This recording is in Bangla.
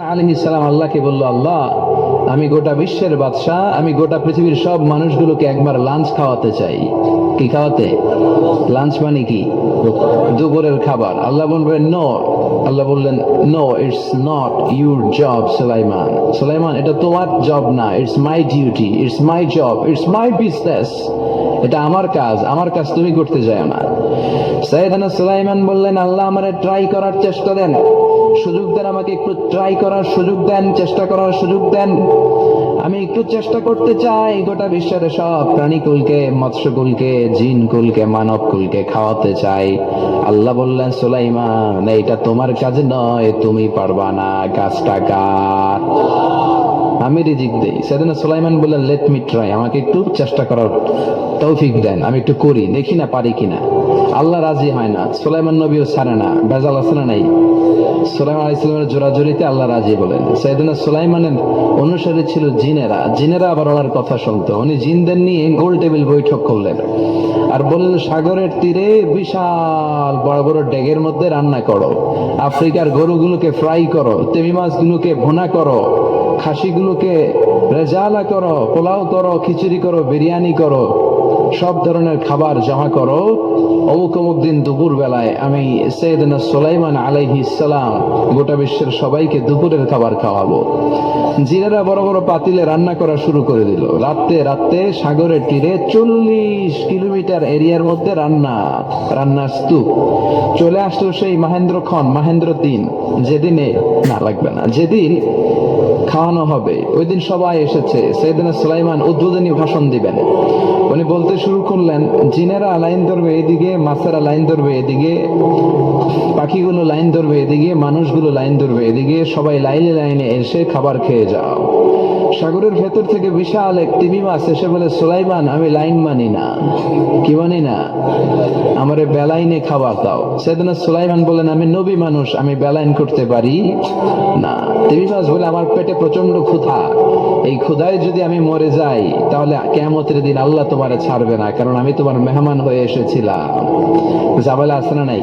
আলাইহিস সালাম আল্লাহকে বলল, আল্লাহ, আমি গোটা বিশ্বের বাদশাহ, আমি গোটা পৃথিবীর সব মানুষগুলোকে একবার লাঞ্চ খাওয়াতে চাই। কি খাওয়াতে? লাঞ্চ মানে কি? দুপুরের খাবার। আল্লাহ বলবেন নো। আল্লাহ বললেন, no, it's not your job Sulaiman. Sulaiman, এটা তোমার জব না, it's my duty, it's my job, it's my business. এটা আমার কাজ, আমার কাজ তুমি করতে যাও না। সাইয়েদনা সুলাইমান বললেন, আল্লাহ, আমারে ট্রাই করার চেষ্টা দেন, সুযোগ দেন, আমাকে একটু ট্রাই করার সুযোগ দেন, চেষ্টা করার সুযোগ দেন। আমি একটু চেষ্টা করতে চাই গোটা বিশ্বের সব প্রাণীকুলকে, মৎস্যকুলকে, জিনকুলকে, মানবকুলকে খাওয়াতে চাই। আল্লাহ বললেন, সুলাইমান, এইটা তোমার কাজ নয়, তুমি পারবা না, কাজটা কার? আমি রিজিক দেই। সেদিন সুলাইমান বললেন, লেট মি ট্রাই, আমাকে একটু চেষ্টা করার তৌফিক দেন, আমি একটু করি, দেখি না পারি কিনা। আল্লাহ রাজি হয় না, সুলাইমান নবীও ছাড়ে না। বেজাল আছে না নাই? সুলাইমান আলাইহিস সালামের জোরাজুরিতে আল্লাহ রাজি বলেন। সাইয়েদনা সুলাইমানের অনুসারী ছিল জিনেরা। জিনেরা আবার ওনার কথা শুনতো। উনি জিনদের নিয়ে গোল টেবিল বৈঠক করলেন আর বললেন, সাগরের তীরে বিশাল বড় বড় ডেগের মধ্যে রান্না করো, আফ্রিকার গরুগুলোকে ফ্রাই করো, তেমি মাছগুলোকে ভুনা করো, খাসিগুলোকে রেজালা করো, পোলাও করো, খিচুড়ি করো, বিরিয়ানি করো, সব ধরনের খাবার জমা করো। অমুক অমুক দিন দুপুর বেলায় আমি সাইয়েদনা সুলাইমান আলাইহিস সালাম গোটা বিশ্বের সবাইকে দুপুরের খাবার খাওয়াবো। জিনেরা বড় বড় পাতিলে রান্না করা শুরু করে দিল। রাতে রাতে সাগরের তীরে 40 কিলোমিটার এরিয়ার মধ্যে রান্নার স্তূপ। চলে আসলো সেই মাহেন্দ্র 3, যেদিনে না লাগবে না, যেদিন খাওয়ানো হবে ওই দিন সবাই এসেছে। সাইয়েদনা সুলাইমান উদ্বোধনী ভাষণ দিবেন। উনি বলতে শুরু করলেন, জিনেরা লাইন ধরবে এদিকে, মাছেরা লাইন ধরবে এদিকে, পাখিগুলো লাইন ধরবে এদিকে, মানুষগুলো লাইন ধরবে এদিকে, সবাই লাইনে লাইনে এসে খাবার খেয়ে যাও। সাগরের ভেতর থেকে বিশাল এক তিমি মাছ এসে বলে, সুলাইমান, আমি লাইন মানি না। কি মানি না? আমারে বেলাইনে খাবার দাও। সাইয়েদনা সুলাইমান বলেন, আমি নবী মানুষ, আমি বেলাইন করতে পারি না। তিমি মাছ বলে, আমার পেটে প্রচন্ড ক্ষুধা, এই ক্ষুধায় যদি আমি মরে যাই তাহলে কিয়ামতের দিন আল্লাহ তোমারে ছাড়বে না, কারণ আমি তোমার মেহমান হয়ে এসেছিলাম। জাবালে আছে না নাই?